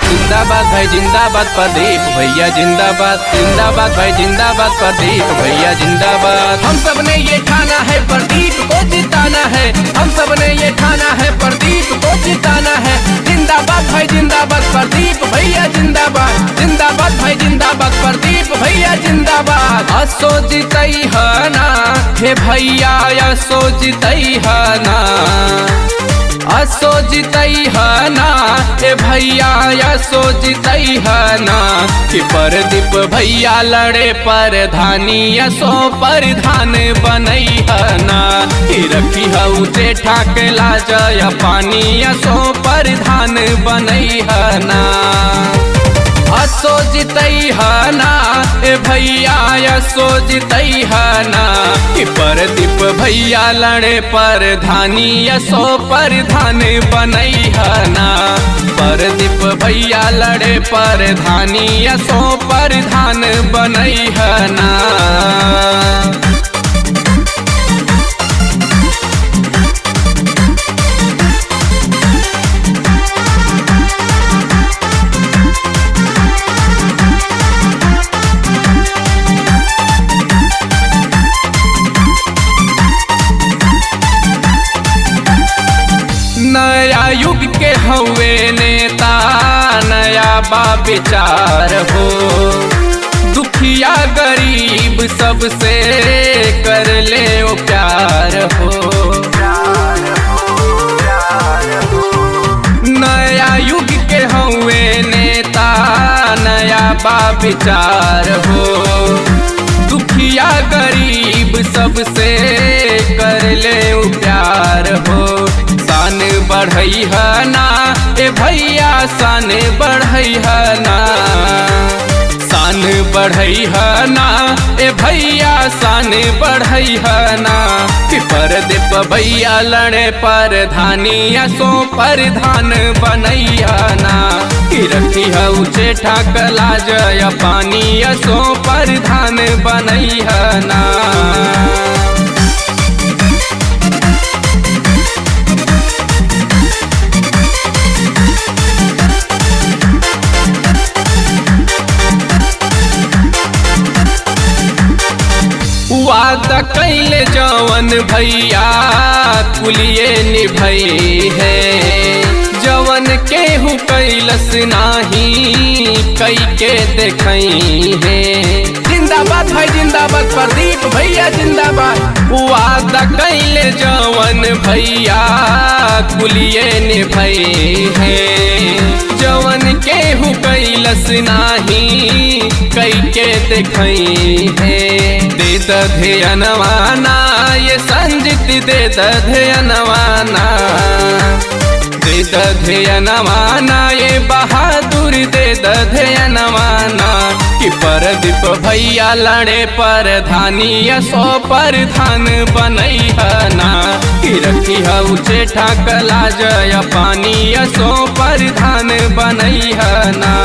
जिंदाबाद भाई जिंदाबाद प्रदीप भैया जिंदाबाद, जिंदाबाद भाई जिंदाबाद प्रदीप भैया जिंदाबाद। हम सब ने ये ठाना है प्रदीप को जिताना है, हम सब ने ये ठाना है प्रदीप को जिताना है। जिंदाबाद भाई जिंदाबाद प्रदीप भैया जिंदाबाद, जिंदाबाद भाई जिंदाबाद प्रदीप भैया जिंदाबाद। असो जितई है ना हे भैया, असो जितई है ना, असो जितई है ना ए भैया, असो जितई है ना। कि प्रदीप भैया लड़े प्रधानी, असो प्रधान बनई है ना। कि रखी है उचे ठाके लाजया पानी, असो प्रधान बनई है ना। असो जितई है ना ए भैया, असो जितई है ना। कि प्रदीप भैया लड़े प्रधानी, असो प्रधान बनई है ना। प्रदीप भैया लड़े प्रधानी, असो प्रधान बनई है ना। नया युग के हवे नेता, नया बा विचार हो। दुखिया गरीब सबसे कर ले ओ प्यार हो। नया युग के हवे नेता, नया बा विचार हो। दुखिया गरीब सबसे कर ले ओ प्यार हो। शान बढ़ई है ना ए भैया, शान बढ़ई है ना। शान बढ़ई है ना ए भैया, शान बढ़ई है ना। कि प्रदीप भैया लड़े प्रधानी, असो प्रधान बनई है ना। कि रखी है उचे ठाक लाजया पानी, असो प्रधान बनई है ना। वादा कैले जवन भैया कुलिए निभई है। जवन केहू कैलस नाही कई के देखई है। जिंदाबाद भाई जिंदाबाद प्रदीप भैया जिंदाबाद। वादा कैले जवन भैया कुलिए निभई है। जवन केहू कैलस नाही कई के देखई है। दे दध्यनवाना ये संजित, दे दध्यनवाना, दे दध्यनवाना ये बहादुर, दे दध्यनवाना। कि प्रदीप भैया लड़े प्रधानी, असो प्रधान बनई है ना। कि रखी है उचे ठाक लाजया पानी, असो प्रधान बनई है ना।